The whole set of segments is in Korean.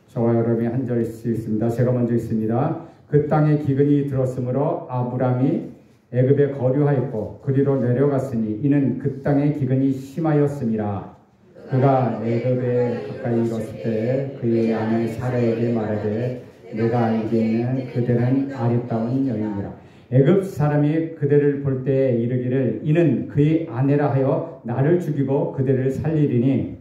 저와 여러분이 한 절씩 있습니다. 제가 먼저 있습니다. 그 땅에 기근이 들었으므로 아브람이 애굽에 거류하였고 그리로 내려갔으니 이는 그 땅에 기근이 심하였음이라. 그가 애굽에 가까이 이르렀을 때 그의 아내 사라에게 말하되 내가 알기에는 그대는 아름다운 여인이라. 애굽 사람이 그대를 볼 때 이르기를 이는 그의 아내라 하여 나를 죽이고 그대를 살리리니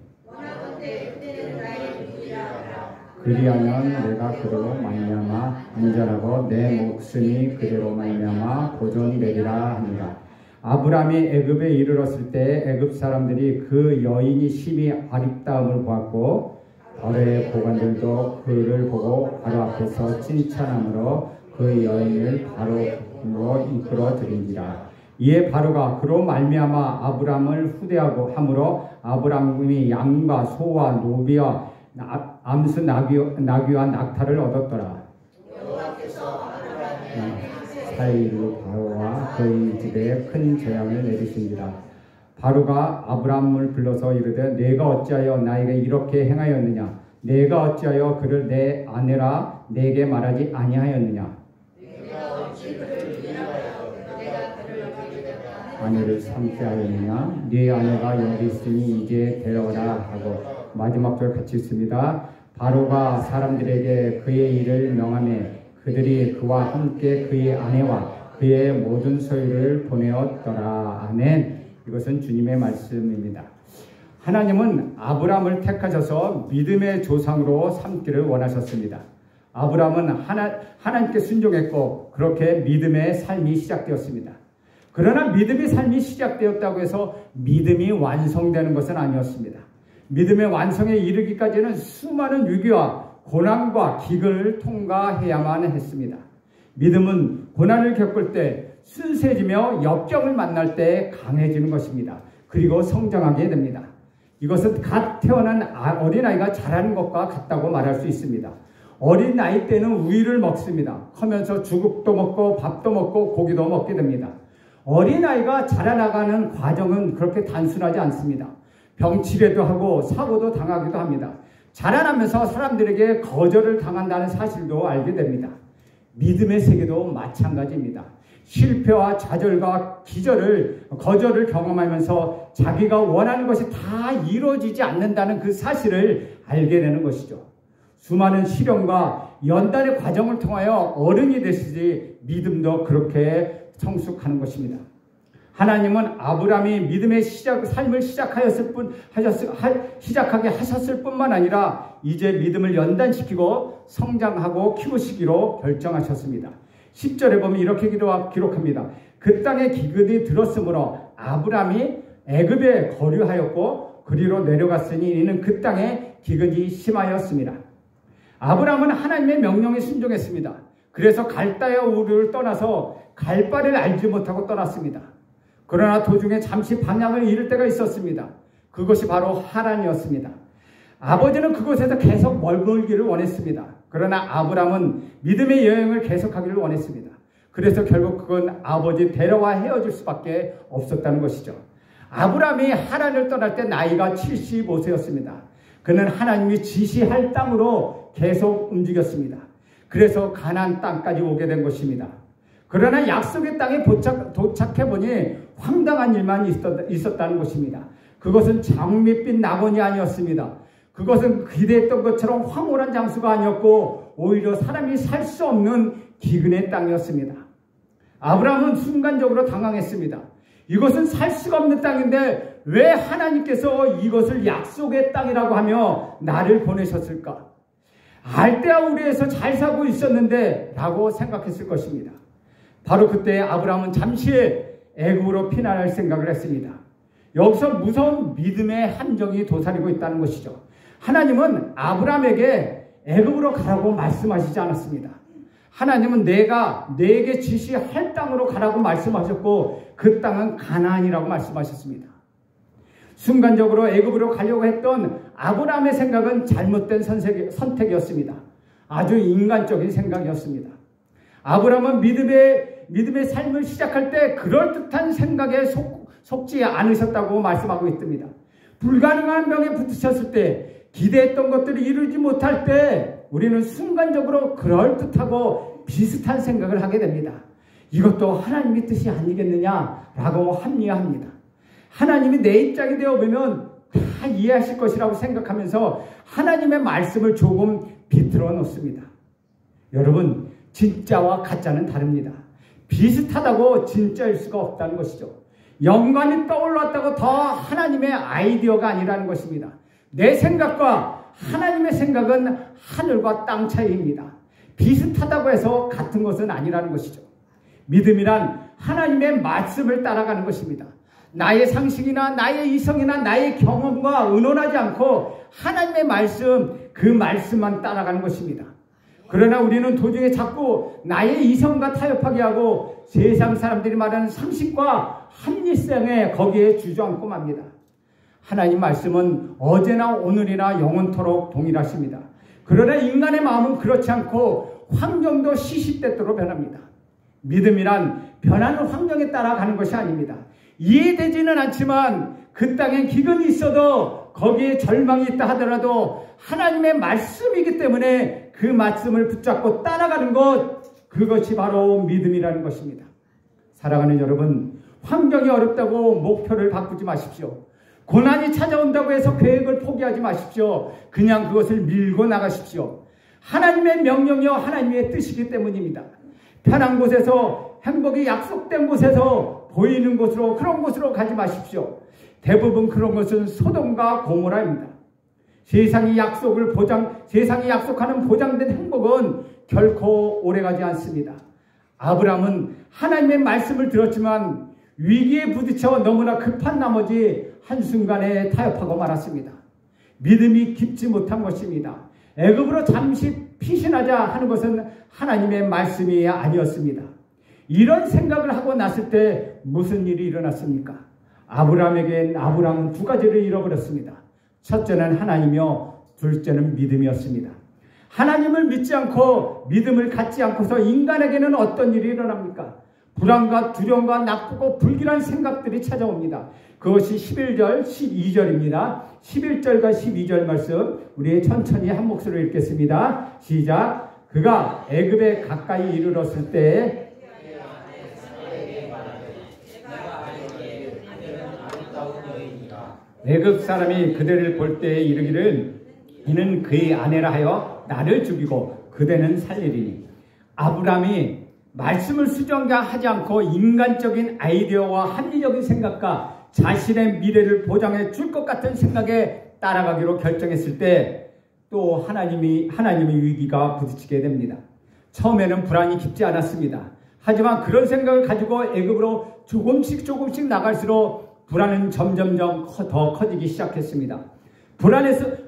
그리하면 내가 그대로 말미암아 안전하고 내 목숨이 그대로 말미암아 보존되리라 하니라. 아브람이 애굽에 이르렀을 때 애굽 사람들이 그 여인이 심히 아름다움을 보았고 바로의 고관들도 그를 보고 바로 앞에서 칭찬함으로 그 여인을 바로로 이끌어 들이니라. 이에 바로가 그로 말미암아 아브람을 후대하고 함으로 아브람이 양과 소와 노비와 암수 나귀와 낙타를 얻었더라. 사이로 바로와 그의 집에 큰 재앙을 내리시니라. 바로가 아브람을 불러서 이르되 내가 어찌하여 나에게 이렇게 행하였느냐? 내가 어찌하여 그를 내 아내라 내게 말하지 아니하였느냐? 아내를 삼게 하였느냐? 네 아내가 여기 있으니 이제 데려오라 하고 마지막 절 같이 있습니다. 바로가 사람들에게 그의 일을 명하매 그들이 그와 함께 그의 아내와 그의 모든 소유를 보내었더라. 아멘. 이것은 주님의 말씀입니다. 하나님은 아브람을 택하셔서 믿음의 조상으로 삼기를 원하셨습니다. 아브람은 하나님께 순종했고 그렇게 믿음의 삶이 시작되었습니다. 그러나 믿음의 삶이 시작되었다고 해서 믿음이 완성되는 것은 아니었습니다. 믿음의 완성에 이르기까지는 수많은 위기와 고난과 기근을 통과해야만 했습니다. 믿음은 고난을 겪을 때 순수해지며 역경을 만날 때 강해지는 것입니다. 그리고 성장하게 됩니다. 이것은 갓 태어난 어린아이가 자라는 것과 같다고 말할 수 있습니다. 어린 나이 때는 우유를 먹습니다. 커면서 죽도 먹고 밥도 먹고 고기도 먹게 됩니다. 어린아이가 자라나가는 과정은 그렇게 단순하지 않습니다. 병치레도 하고 사고도 당하기도 합니다. 자라나면서 사람들에게 거절을 당한다는 사실도 알게 됩니다. 믿음의 세계도 마찬가지입니다. 실패와 좌절과 거절을 경험하면서 자기가 원하는 것이 다 이루어지지 않는다는 그 사실을 알게 되는 것이죠. 수많은 시련과 연단의 과정을 통하여 어른이 되시지 믿음도 그렇게 성숙하는 것입니다. 하나님은 아브람이 믿음의 삶을 시작하게 하셨을 뿐만 아니라 이제 믿음을 연단시키고 성장하고 키우시기로 결정하셨습니다. 10절에 보면 이렇게 기록합니다. 그 땅에 기근이 들었으므로 아브람이 애굽에 거류하였고 그리로 내려갔으니 이는 그 땅에 기근이 심하였습니다. 아브람은 하나님의 명령에 순종했습니다. 그래서 갈다야 우르를 떠나서 갈 바를 알지 못하고 떠났습니다. 그러나 도중에 잠시 방향을 잃을 때가 있었습니다. 그것이 바로 하란이었습니다. 아버지는 그곳에서 계속 머물기를 원했습니다. 그러나 아브람은 믿음의 여행을 계속하기를 원했습니다. 그래서 결국 그건 아버지 데려와 헤어질 수밖에 없었다는 것이죠. 아브람이 하란을 떠날 때 나이가 75세였습니다. 그는 하나님이 지시할 땅으로 계속 움직였습니다. 그래서 가나안 땅까지 오게 된 것입니다. 그러나 약속의 땅에 도착해보니 황당한 일만 있었다는 것입니다. 그것은 장밋빛 낙원이 아니었습니다. 그것은 기대했던 것처럼 황홀한 장수가 아니었고 오히려 사람이 살 수 없는 기근의 땅이었습니다. 아브라함은 순간적으로 당황했습니다. 이것은 살 수가 없는 땅인데 왜 하나님께서 이것을 약속의 땅이라고 하며 나를 보내셨을까? 알대아우르에서 잘 살고 있었는데 라고 생각했을 것입니다. 바로 그때 아브라함은 잠시 애굽으로 피난할 생각을 했습니다. 여기서 무서운 믿음의 함정이 도사리고 있다는 것이죠. 하나님은 아브라함에게 애굽으로 가라고 말씀하시지 않았습니다. 하나님은 내가 내게 지시할 땅으로 가라고 말씀하셨고 그 땅은 가나안이라고 말씀하셨습니다. 순간적으로 애굽으로 가려고 했던 아브라함의 생각은 잘못된 선택이었습니다. 아주 인간적인 생각이었습니다. 아브라함은 믿음의 삶을 시작할 때 그럴듯한 생각에 속지 않으셨다고 말씀하고 있습니다. 불가능한 병에 붙으셨을 때, 기대했던 것들을 이루지 못할 때 우리는 순간적으로 그럴듯하고 비슷한 생각을 하게 됩니다. 이것도 하나님의 뜻이 아니겠느냐라고 합리화합니다. 하나님이 내 입장이 되어보면 다 이해하실 것이라고 생각하면서 하나님의 말씀을 조금 비틀어 놓습니다. 여러분, 진짜와 가짜는 다릅니다. 비슷하다고 진짜일 수가 없다는 것이죠. 영감이 떠올랐다고 더 하나님의 아이디어가 아니라는 것입니다. 내 생각과 하나님의 생각은 하늘과 땅 차이입니다. 비슷하다고 해서 같은 것은 아니라는 것이죠. 믿음이란 하나님의 말씀을 따라가는 것입니다. 나의 상식이나 나의 이성이나 나의 경험과 의논하지 않고 하나님의 말씀, 그 말씀만 따라가는 것입니다. 그러나 우리는 도중에 자꾸 나의 이성과 타협하게 하고 세상 사람들이 말하는 상식과 합리성에 거기에 주저앉고 맙니다. 하나님 말씀은 어제나 오늘이나 영원토록 동일하십니다. 그러나 인간의 마음은 그렇지 않고 환경도 시시때때로 변합니다. 믿음이란 변하는 환경에 따라가는 것이 아닙니다. 이해되지는 않지만 그 땅에 기근이 있어도 거기에 절망이 있다 하더라도 하나님의 말씀이기 때문에 그 말씀을 붙잡고 따라가는 것, 그것이 바로 믿음이라는 것입니다. 사랑하는 여러분, 환경이 어렵다고 목표를 바꾸지 마십시오. 고난이 찾아온다고 해서 계획을 포기하지 마십시오. 그냥 그것을 밀고 나가십시오. 하나님의 명령이요 하나님의 뜻이기 때문입니다. 편한 곳에서, 행복이 약속된 곳에서 보이는 곳으로, 그런 곳으로 가지 마십시오. 대부분 그런 것은 소돔과 고모라입니다. 세상이 약속하는 보장된 행복은 결코 오래가지 않습니다. 아브라함은 하나님의 말씀을 들었지만 위기에 부딪혀 너무나 급한 나머지 한순간에 타협하고 말았습니다. 믿음이 깊지 못한 것입니다. 애굽으로 잠시 피신하자 하는 것은 하나님의 말씀이 아니었습니다. 이런 생각을 하고 났을 때 무슨 일이 일어났습니까? 아브라함은 두 가지를 잃어버렸습니다. 첫째는 하나님이요, 둘째는 믿음이었습니다. 하나님을 믿지 않고 믿음을 갖지 않고서 인간에게는 어떤 일이 일어납니까? 불안과 두려움과 나쁘고 불길한 생각들이 찾아옵니다. 그것이 11절, 12절입니다. 11절과 12절 말씀 우리 천천히 한 목소리로 읽겠습니다. 시작. 그가 애굽에 가까이 이르렀을 때 애굽 사람이 그대를 볼 때에 이르기를 이는 그의 아내라 하여 나를 죽이고 그대는 살리리니. 아브라함이 말씀을 수정하지 않고 인간적인 아이디어와 합리적인 생각과 자신의 미래를 보장해 줄 것 같은 생각에 따라가기로 결정했을 때 또 하나님의 위기가 부딪히게 됩니다. 처음에는 불안이 깊지 않았습니다. 하지만 그런 생각을 가지고 애굽으로 조금씩 나갈수록 불안은 점점점 더 커지기 시작했습니다.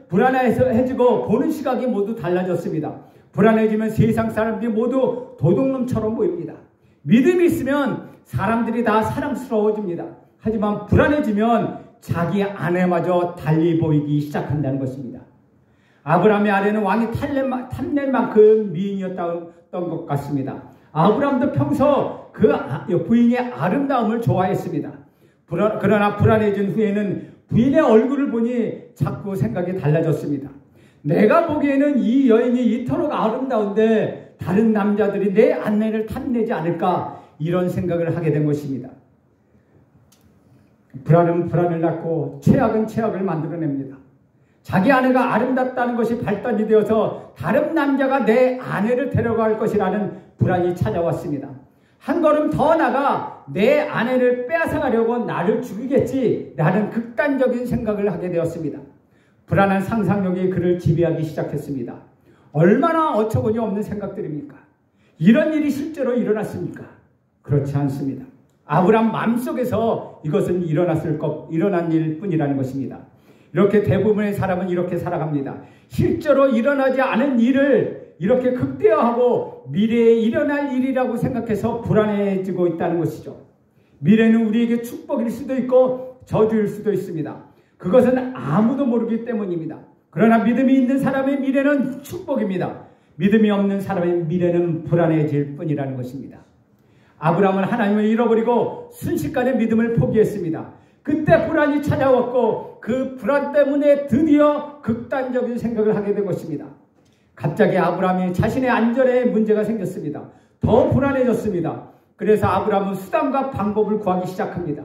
불안해지고 보는 시각이 모두 달라졌습니다. 불안해지면 세상 사람들이 모두 도둑놈처럼 보입니다. 믿음이 있으면 사람들이 다 사랑스러워집니다. 하지만 불안해지면 자기 아내마저 달리 보이기 시작한다는 것입니다. 아브라함의 아내는 왕이 탐낼 만큼 미인이었던 것 같습니다. 아브라함도 평소 그 부인의 아름다움을 좋아했습니다. 그러나 불안해진 후에는 부인의 얼굴을 보니 자꾸 생각이 달라졌습니다. 내가 보기에는 이 여인이 이토록 아름다운데 다른 남자들이 내 아내를 탐내지 않을까, 이런 생각을 하게 된 것입니다. 불안은 불안을 낳고 최악은 최악을 만들어냅니다. 자기 아내가 아름답다는 것이 발단이 되어서 다른 남자가 내 아내를 데려갈 것이라는 불안이 찾아왔습니다. 한 걸음 더 나가 내 아내를 빼앗아가려고 나를 죽이겠지라는 극단적인 생각을 하게 되었습니다. 불안한 상상력이 그를 지배하기 시작했습니다. 얼마나 어처구니 없는 생각들입니까? 이런 일이 실제로 일어났습니까? 그렇지 않습니다. 아브라함 마음속에서 이것은 일어난 일뿐이라는 것입니다. 이렇게 대부분의 사람은 이렇게 살아갑니다. 실제로 일어나지 않은 일을 이렇게 극대화하고 미래에 일어날 일이라고 생각해서 불안해지고 있다는 것이죠. 미래는 우리에게 축복일 수도 있고 저주일 수도 있습니다. 그것은 아무도 모르기 때문입니다. 그러나 믿음이 있는 사람의 미래는 축복입니다. 믿음이 없는 사람의 미래는 불안해질 뿐이라는 것입니다. 아브라함은 하나님을 잃어버리고 순식간에 믿음을 포기했습니다. 그때 불안이 찾아왔고 그 불안 때문에 드디어 극단적인 생각을 하게 된 것입니다. 갑자기 아브라함이 자신의 안전에 문제가 생겼습니다. 더 불안해졌습니다. 그래서 아브라함은 수단과 방법을 구하기 시작합니다.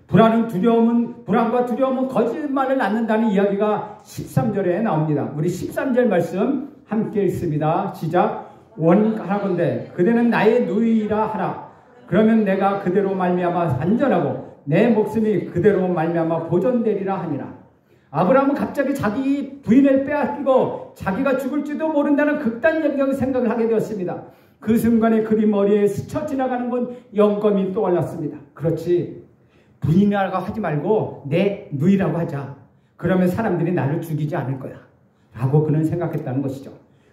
불안과 두려움은 거짓말을 낳는다는 이야기가 13절에 나옵니다. 우리 13절 말씀 함께 읽습니다. 시작. 원하건대 그대는 나의 누이라 하라. 그러면 내가 그대로 말미암아 안전하고 내 목숨이 그대로 말미암아 보존되리라 하니라. 아브라함은 갑자기 자기 부인을 빼앗기고 자기가 죽을지도 모른다는 극단적인 생각을 하게 되었습니다. 그 순간에 그리 머리에 스쳐 지나가는 건 영검이 떠올랐습니다. 그렇지, 부인이라고 하지 말고 내 누이라고 하자. 그러면 사람들이 나를 죽이지 않을 거야 라고 그는 생각했다는 것이죠.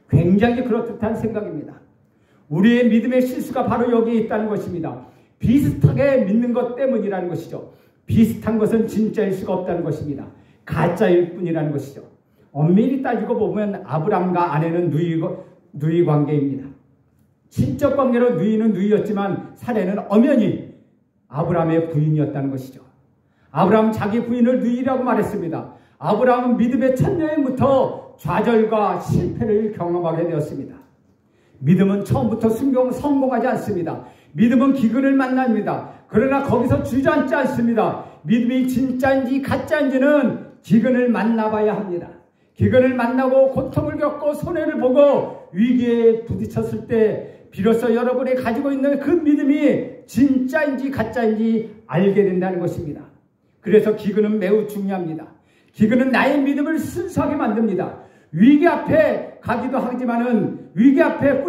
굉장히 그럴듯한 생각입니다. 우리의 믿음의 실수가 바로 여기에 있다는 것입니다. 비슷하게 믿는 것 때문이라는 것이죠. 비슷한 것은 진짜일 수가 없다는 것입니다. 가짜일 뿐이라는 것이죠. 엄밀히 따지고 보면 아브람과 아내는 누이 관계입니다. 친척 관계로 누이는 누이였지만 사례는 엄연히 아브람의 부인이었다는 것이죠. 아브람은 자기 부인을 누이라고 말했습니다. 아브람은 믿음의 첫 여행부터 좌절과 실패를 경험하게 되었습니다. 믿음은 처음부터 성공하지 않습니다. 믿음은 기근을 만납니다. 그러나 거기서 주저앉지 않습니다. 믿음이 진짜인지 가짜인지는 기근을 만나봐야 합니다. 기근을 만나고 고통을 겪고 손해를 보고 위기에 부딪혔을 때 비로소 여러분이 가지고 있는 그 믿음이 진짜인지 가짜인지 알게 된다는 것입니다. 그래서 기근은 매우 중요합니다. 기근은 나의 믿음을 순수하게 만듭니다. 위기 앞에 가기도 하지만은 위기 앞에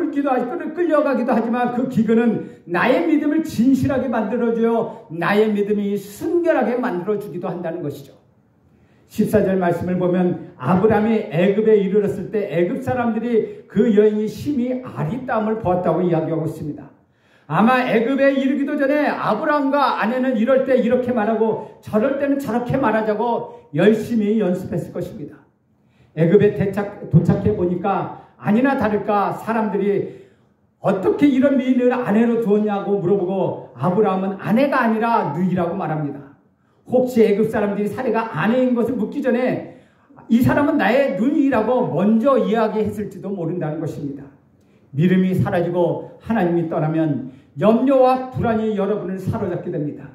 끌려가기도 하지만 그 기근은 나의 믿음을 진실하게 만들어줘요. 나의 믿음이 순결하게 만들어주기도 한다는 것이죠. 14절 말씀을 보면 아브람이 애굽에 이르렀을 때 애굽 사람들이 그 여인이 심히 아리따움을 보았다고 이야기하고 있습니다. 아마 애굽에 이르기도 전에 아브람과 아내는 이럴 때 이렇게 말하고 저럴 때는 저렇게 말하자고 열심히 연습했을 것입니다. 애굽에 도착해 보니까 아니나 다를까 사람들이 어떻게 이런 미인을 아내로 두었냐고 물어보고 아브람은 아내가 아니라 누이라고 말합니다. 혹시 애굽 사람들이 사례가 아내인 것을 묻기 전에 이 사람은 나의 누이라고 먼저 이야기했을지도 모른다는 것입니다. 믿음이 사라지고 하나님이 떠나면 염려와 불안이 여러분을 사로잡게 됩니다.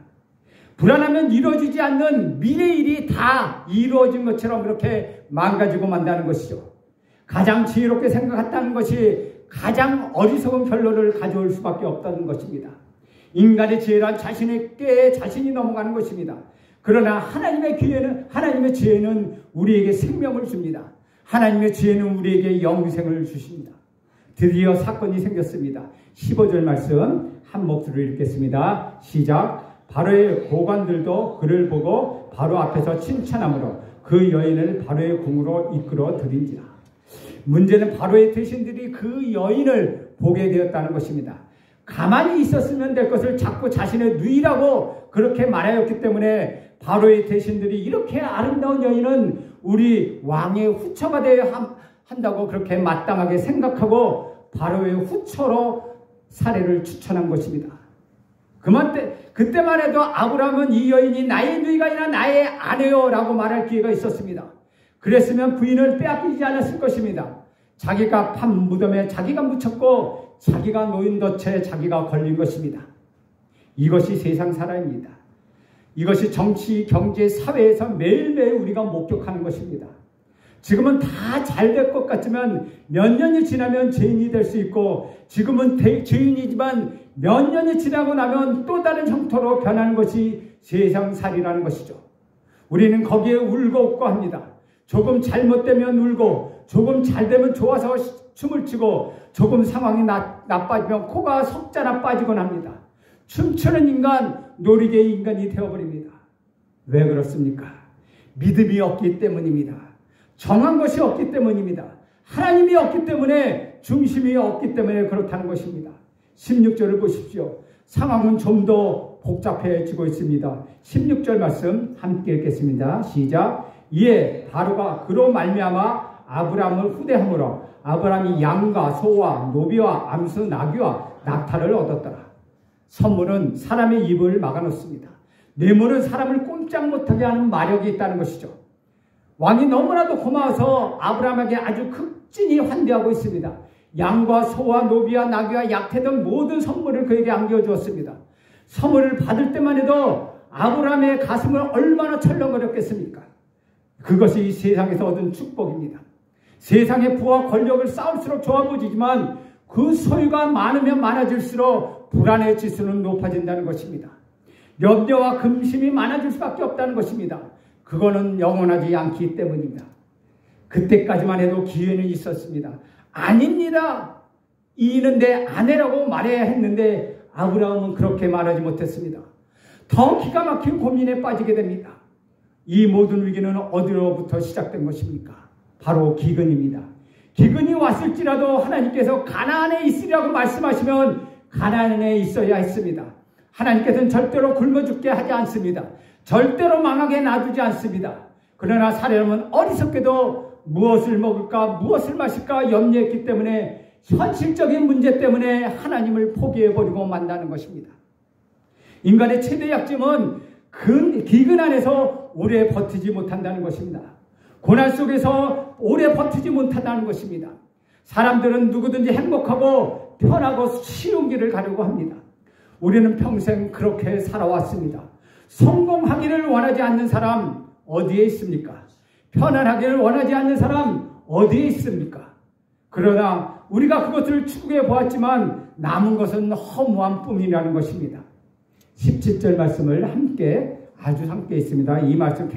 불안하면 이루어지지 않는 미래의 일이 다 이루어진 것처럼 그렇게 망가지고 만다는 것이죠. 가장 지혜롭게 생각했다는 것이 가장 어리석은 결론을 가져올 수밖에 없다는 것입니다. 인간의 지혜란 자신의 꾀에 자신이 넘어가는 것입니다. 그러나 하나님의 지혜는 우리에게 생명을 줍니다. 하나님의 지혜는 우리에게 영생을 주십니다. 드디어 사건이 생겼습니다. 15절 말씀 한 목소리로 읽겠습니다. 시작. 바로의 고관들도 그를 보고 바로 앞에서 칭찬함으로 그 여인을 바로의 궁으로 이끌어 들인지라. 문제는 바로의 대신들이 그 여인을 보게 되었다는 것입니다. 가만히 있었으면 될 것을 자꾸 자신의 누이라고 그렇게 말하였기 때문에 바로의 대신들이 이렇게 아름다운 여인은 우리 왕의 후처가 되어야 한다고 그렇게 마땅하게 생각하고 바로의 후처로 사례를 추천한 것입니다. 그때만 해도 아브라함은 이 여인이 나의 누이가 아니라 나의 아내요 라고 말할 기회가 있었습니다. 그랬으면 부인을 빼앗기지 않았을 것입니다. 자기가 판 무덤에 자기가 묻혔고 자기가 놓인 덫에 자기가 걸린 것입니다. 이것이 세상 사람입니다. 이것이 정치, 경제, 사회에서 매일매일 우리가 목격하는 것입니다. 지금은 다 잘 될 것 같지만 몇 년이 지나면 죄인이 될 수 있고 지금은 죄인이지만 몇 년이 지나고 나면 또 다른 형태로 변하는 것이 세상살이라는 것이죠. 우리는 거기에 울고 웃고 합니다. 조금 잘못되면 울고 조금 잘되면 좋아서 춤을 추고 조금 상황이 나빠지면 코가 석자나 빠지곤 합니다. 춤추는 인간, 놀이개의 인간이 되어버립니다. 왜 그렇습니까? 믿음이 없기 때문입니다. 정한 것이 없기 때문입니다. 하나님이 없기 때문에 중심이 없기 때문에 그렇다는 것입니다. 16절을 보십시오. 상황은 좀 더 복잡해지고 있습니다. 16절 말씀 함께 읽겠습니다. 시작. 이에 바로가 그로 말미암아 아브람을 후대함으로 아브람이 양과 소와 노비와 암수 나귀와 낙타를 얻었더라. 선물은 사람의 입을 막아놓습니다. 뇌물은 사람을 꼼짝 못하게 하는 마력이 있다는 것이죠. 왕이 너무나도 고마워서 아브라함에게 아주 극진히 환대하고 있습니다. 양과 소와 노비와 나귀와 약태 등 모든 선물을 그에게 안겨주었습니다. 선물을 받을 때만 해도 아브라함의 가슴을 얼마나 철렁거렸겠습니까? 그것이 이 세상에서 얻은 축복입니다. 세상의 부와 권력을 쌓을수록 좋아 보이지만 그 소유가 많으면 많아질수록 불안의 지수는 높아진다는 것입니다. 염려와 근심이 많아질 수밖에 없다는 것입니다. 그거는 영원하지 않기 때문입니다. 그때까지만 해도 기회는 있었습니다. 아닙니다. 이는 내 아내라고 말해야 했는데 아브라함은 그렇게 말하지 못했습니다. 더 기가 막힌 고민에 빠지게 됩니다. 이 모든 위기는 어디로부터 시작된 것입니까? 바로 기근입니다. 기근이 왔을지라도 하나님께서 가나안에 있으리라고 말씀하시면 가나안에 있어야 했습니다. 하나님께서는 절대로 굶어 죽게 하지 않습니다. 절대로 망하게 놔두지 않습니다. 그러나 사람은 어리석게도 무엇을 먹을까 무엇을 마실까 염려했기 때문에 현실적인 문제 때문에 하나님을 포기해버리고 만다는 것입니다. 인간의 최대 약점은 기근 안에서 오래 버티지 못한다는 것입니다. 고난 속에서 오래 버티지 못한다는 것입니다. 사람들은 누구든지 행복하고 편하고 쉬운 길을 가려고 합니다. 우리는 평생 그렇게 살아왔습니다. 성공하기를 원하지 않는 사람 어디에 있습니까? 편안하기를 원하지 않는 사람 어디에 있습니까? 그러나 우리가 그것을 추구해 보았지만 남은 것은 허무한 뿐이라는 것입니다. 17절 말씀을 아주 함께 있습니다. 이 말씀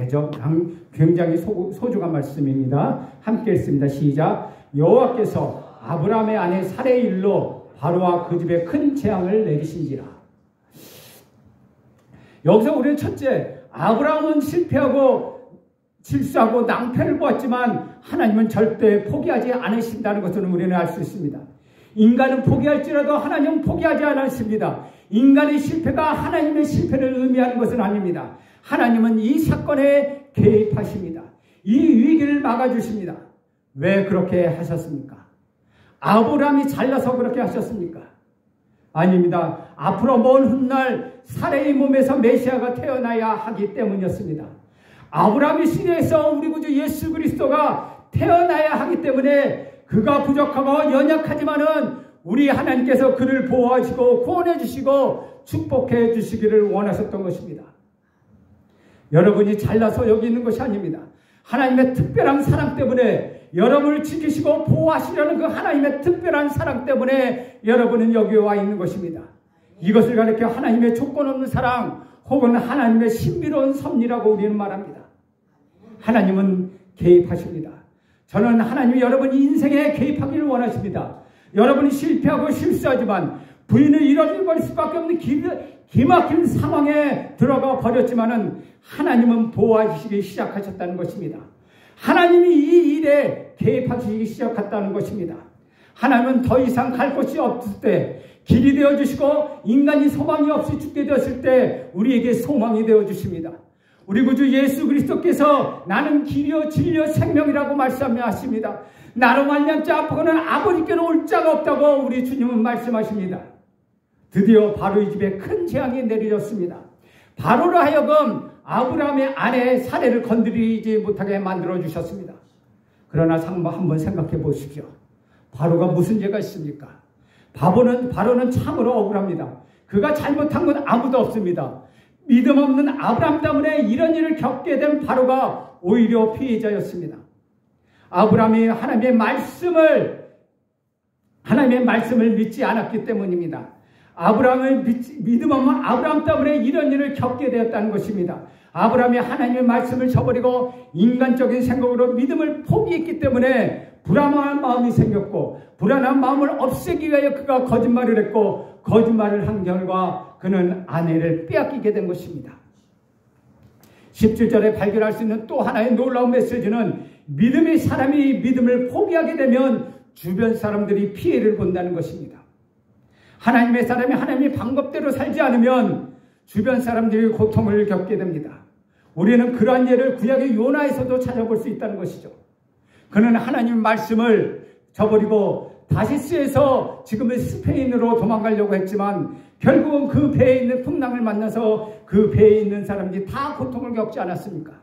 굉장히 소중한 말씀입니다. 함께 읽습니다. 시작. 여호와께서 아브라함의 아내 사레의 일로 바로와 그 집에 큰 재앙을 내리신지라. 여기서 우리는 첫째, 아브라함은 실수하고 낭패를 보았지만 하나님은 절대 포기하지 않으신다는 것을 우리는 알 수 있습니다. 인간은 포기할지라도 하나님은 포기하지 않으십니다. 인간의 실패가 하나님의 실패를 의미하는 것은 아닙니다. 하나님은 이 사건에 개입하십니다. 이 위기를 막아주십니다. 왜 그렇게 하셨습니까? 아브라함이 잘나서 그렇게 하셨습니까? 아닙니다. 앞으로 먼 훗날 사레의 몸에서 메시아가 태어나야 하기 때문이었습니다. 아브라함이 시대에서 우리 구주 예수 그리스도가 태어나야 하기 때문에 그가 부족하고 연약하지만은 우리 하나님께서 그를 보호하시고 구원해 주시고 축복해 주시기를 원하셨던 것입니다. 여러분이 잘나서 여기 있는 것이 아닙니다. 하나님의 특별한 사랑 때문에 여러분을 지키시고 보호하시려는 그 하나님의 특별한 사랑 때문에 여러분은 여기 와 있는 것입니다. 이것을 가리켜 하나님의 조건 없는 사랑 혹은 하나님의 신비로운 섭리라고 우리는 말합니다. 하나님은 개입하십니다. 저는 하나님이 여러분 인생에 개입하기를 원하십니다. 여러분이 실패하고 실수하지만 부인을 잃어버릴 수밖에 없는 기막힌 상황에 들어가 버렸지만은 하나님은 보호하시기 시작하셨다는 것입니다. 하나님이 이 일에 개입하시기 시작했다는 것입니다. 하나님은 더 이상 갈 곳이 없을 때 길이 되어주시고 인간이 소망이 없이 죽게 되었을 때 우리에게 소망이 되어주십니다. 우리 구주 예수 그리스도께서 나는 길이요 진리요 생명이라고 말씀하십니다. 나로 말미암지 아프고는 아버지께로 올 자가 없다고 우리 주님은 말씀하십니다. 드디어 바로 이 집에 큰 재앙이 내려졌습니다. 바로로 하여금 아브라함의 아내 사레를 건드리지 못하게 만들어 주셨습니다. 그러나 한번 생각해 보십시오. 바로가 무슨 죄가 있습니까? 바로는 참으로 억울합니다. 그가 잘못한 건 아무도 없습니다. 믿음 없는 아브라함 때문에 이런 일을 겪게 된 바로가 오히려 피해자였습니다. 아브라함이 하나님의 말씀을 믿지 않았기 때문입니다. 믿음 없는 아브라함 때문에 이런 일을 겪게 되었다는 것입니다. 아브라함이 하나님의 말씀을 저버리고 인간적인 생각으로 믿음을 포기했기 때문에 불안한 마음이 생겼고 불안한 마음을 없애기 위하여 그가 거짓말을 했고 거짓말을 한 결과 그는 아내를 빼앗기게 된 것입니다. 17절에 발견할 수 있는 또 하나의 놀라운 메시지는 믿음의 사람이 믿음을 포기하게 되면 주변 사람들이 피해를 본다는 것입니다. 하나님의 사람이 하나님의 방법대로 살지 않으면 주변 사람들이 고통을 겪게 됩니다. 우리는 그러한 예를 구약의 요나에서도 찾아볼 수 있다는 것이죠. 그는 하나님의 말씀을 저버리고 다시스에서 지금은 스페인으로 도망가려고 했지만 결국은 그 배에 있는 풍랑을 만나서 그 배에 있는 사람들이 다 고통을 겪지 않았습니까?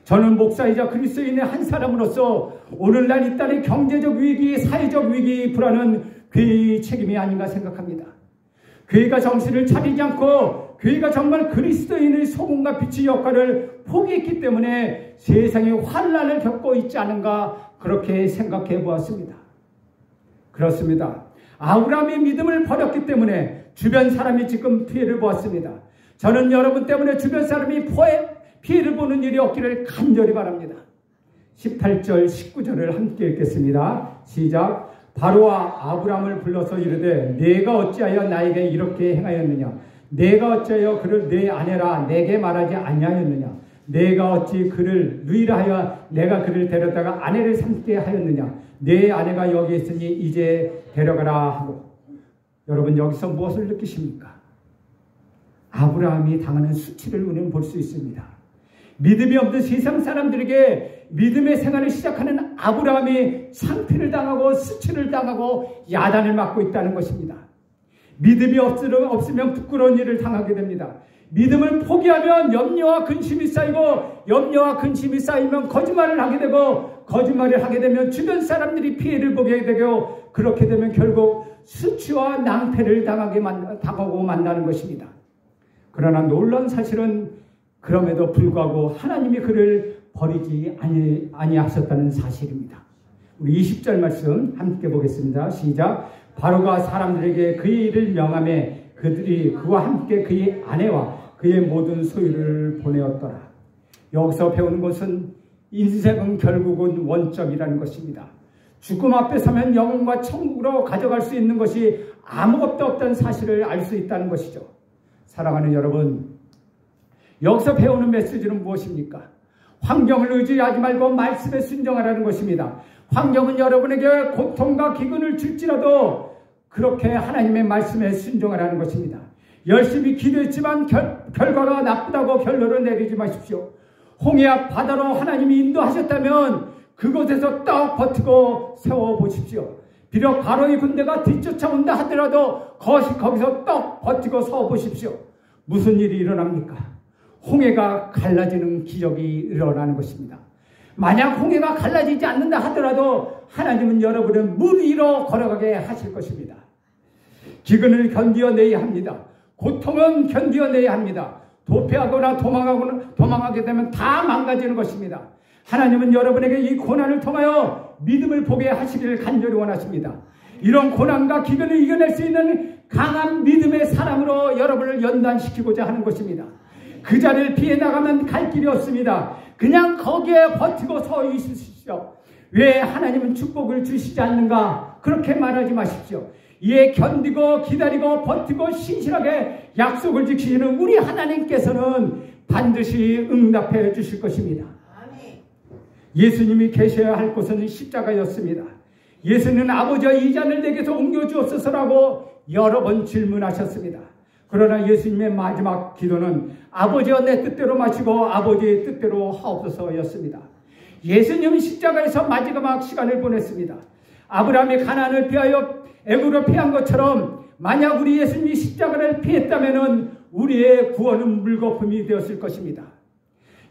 저는 목사이자 그리스도인의 한 사람으로서 오늘날 이 땅의 경제적 위기, 사회적 위기, 불안은 교회의 책임이 아닌가 생각합니다. 교회가 정신을 차리지 않고 교회가 정말 그리스도인의 소금과 빛의 역할을 포기했기 때문에 세상에 환난을 겪고 있지 않은가 그렇게 생각해 보았습니다. 그렇습니다. 아브라함이 믿음을 버렸기 때문에 주변 사람이 지금 피해를 보았습니다. 저는 여러분 때문에 주변 사람이 피해를 보는 일이 없기를 간절히 바랍니다. 18절 19절을 함께 읽겠습니다. 시작. 바로와 아브라함을 불러서 이르되 내가 어찌하여 나에게 이렇게 행하였느냐? 내가 어찌하여 그를 내 아내라 내게 말하지 아니하였느냐? 내가 어찌 그를 누이라 하여 내가 그를 데려다가 아내를 삼게 하였느냐? 내 아내가 여기 있으니 이제 데려가라 하고. 여러분 여기서 무엇을 느끼십니까? 아브라함이 당하는 수치를 우리는 볼 수 있습니다. 믿음이 없는 세상 사람들에게 믿음의 생활을 시작하는 아브라함이 창피를 당하고 수치를 당하고 야단을 맞고 있다는 것입니다. 믿음이 없으면 부끄러운 일을 당하게 됩니다. 믿음을 포기하면 염려와 근심이 쌓이고 염려와 근심이 쌓이면 거짓말을 하게 되고 거짓말을 하게 되면 주변 사람들이 피해를 보게 되고 그렇게 되면 결국 수치와 낭패를 당하고 만나는 것입니다. 그러나 놀라운 사실은 그럼에도 불구하고 하나님이 그를 버리지 아니하셨다는 사실입니다. 우리 20절 말씀 함께 보겠습니다. 시작. 바로가 사람들에게 그의 일을 명하매 그들이 그와 함께 그의 아내와 그의 모든 소유를 보내었더라. 여기서 배우는 것은 인생은 결국은 원점이라는 것입니다. 죽음 앞에 서면 영혼과 천국으로 가져갈 수 있는 것이 아무것도 없다는 사실을 알 수 있다는 것이죠. 사랑하는 여러분, 여기서 배우는 메시지는 무엇입니까? 환경을 의지하지 말고 말씀에 순종하라는 것입니다. 환경은 여러분에게 고통과 기근을 줄지라도 그렇게 하나님의 말씀에 순종하라는 것입니다. 열심히 기도했지만 결과가 나쁘다고 결론을 내리지 마십시오. 홍해앞 바다로 하나님이 인도하셨다면 그곳에서 떡 버티고 세워보십시오. 비록 바로의 군대가 뒤쫓아온다 하더라도 거기서 떡 버티고 서보십시오. 무슨 일이 일어납니까? 홍해가 갈라지는 기적이 일어나는 것입니다. 만약 홍해가 갈라지지 않는다 하더라도 하나님은 여러분을 물 위로 걸어가게 하실 것입니다. 기근을 견디어내야 합니다. 고통은 견디어내야 합니다. 도피하거나 도망하게 되면 다 망가지는 것입니다. 하나님은 여러분에게 이 고난을 통하여 믿음을 보게 하시기를 간절히 원하십니다. 이런 고난과 기근을 이겨낼 수 있는 강한 믿음의 사람으로 여러분을 연단시키고자 하는 것입니다. 그 자리를 피해 나가면 갈 길이 없습니다. 그냥 거기에 버티고 서 있으십시오. 왜 하나님은 축복을 주시지 않는가? 그렇게 말하지 마십시오. 이에 견디고 기다리고 버티고 신실하게 약속을 지키시는 우리 하나님께서는 반드시 응답해 주실 것입니다. 예수님이 계셔야 할 곳은 십자가였습니다. 예수는 아버지와 이 잔을 내게서 옮겨주옵소서라고 여러 번 질문하셨습니다. 그러나 예수님의 마지막 기도는 아버지와 내 뜻대로 마치고 아버지의 뜻대로 하옵소서였습니다. 예수님은 십자가에서 마지막 시간을 보냈습니다. 아브라함이 가나안을 피하여 애굽으로 피한 것처럼 만약 우리 예수님이 십자가를 피했다면 우리의 구원은 물거품이 되었을 것입니다.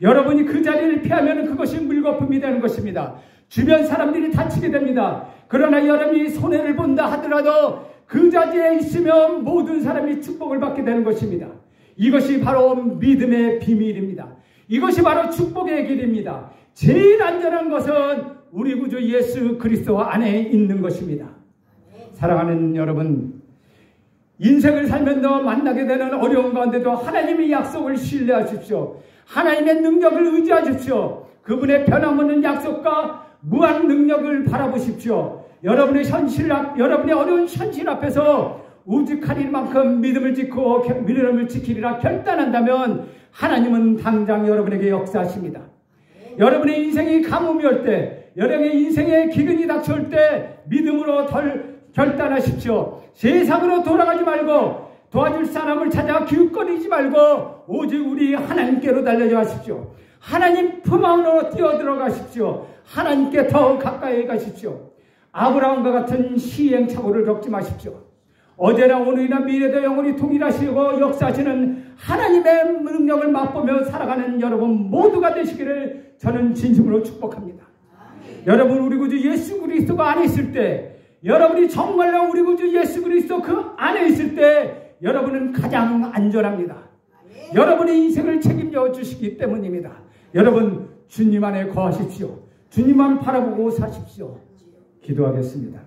여러분이 그 자리를 피하면 그것이 물거품이 되는 것입니다. 주변 사람들이 다치게 됩니다. 그러나 여러분이 손해를 본다 하더라도 그 자리에 있으면 모든 사람이 축복을 받게 되는 것입니다. 이것이 바로 믿음의 비밀입니다. 이것이 바로 축복의 길입니다. 제일 안전한 것은 우리 구주 예수 그리스도 안에 있는 것입니다. 사랑하는 여러분, 인생을 살면서 만나게 되는 어려운 가운데도 하나님의 약속을 신뢰하십시오. 하나님의 능력을 의지하십시오. 그분의 변함없는 약속과 무한 능력을 바라보십시오. 여러분의 어려운 현실 앞에서 우직할 만큼 믿음을 지키리라 결단한다면 하나님은 당장 여러분에게 역사하십니다. 여러분의 인생이 가뭄이 올 때, 여러분의 인생에 기근이 닥쳐올 때 믿음으로 결단하십시오. 세상으로 돌아가지 말고 도와줄 사람을 찾아 기웃거리지 말고 오직 우리 하나님께로 달려가십시오. 하나님 품 안으로 뛰어들어가십시오. 하나님께 더 가까이 가십시오. 아브라함과 같은 시행착오를 겪지 마십시오. 어제나 오늘이나 미래도 영원히 통일하시고 역사하시는 하나님의 능력을 맛보며 살아가는 여러분 모두가 되시기를 저는 진심으로 축복합니다. 여러분, 우리 구주 예수 그리스도가 안에 있을 때, 여러분이 정말로 우리 구주 예수 그리스도 그 안에 있을 때 여러분은 가장 안전합니다. 여러분의 인생을 책임져 주시기 때문입니다. 여러분, 주님 안에 거하십시오. 주님만 바라보고 사십시오. 기도하겠습니다.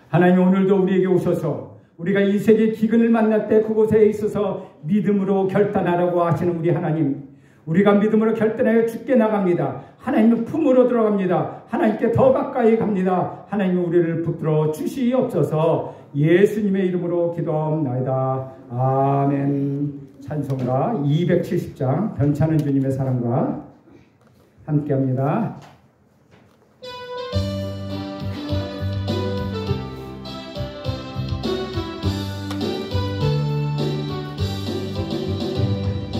하나님, 오늘도 우리에게 오셔서 우리가 이 세계 기근을 만날 때 그곳에 있어서 믿음으로 결단하라고 하시는 우리 하나님, 우리가 믿음으로 결단하여 주께 나갑니다. 하나님의 품으로 들어갑니다. 하나님께 더 가까이 갑니다. 하나님, 우리를 붙들어 주시옵소서. 예수님의 이름으로 기도하옵나이다. 아멘. 찬송가 270장 변찮은 주님의 사랑과 함께합니다.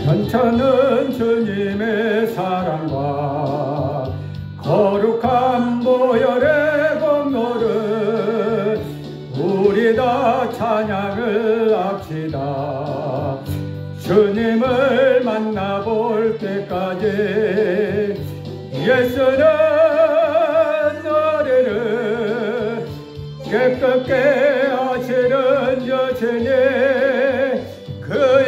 변찮은 주님의 사랑과 거룩한 보혈의 공로를 우리 다 찬양을 합시다. 주님을 만나볼 때까지 예수는 우리를 깨끗게 하시는 여주님, 그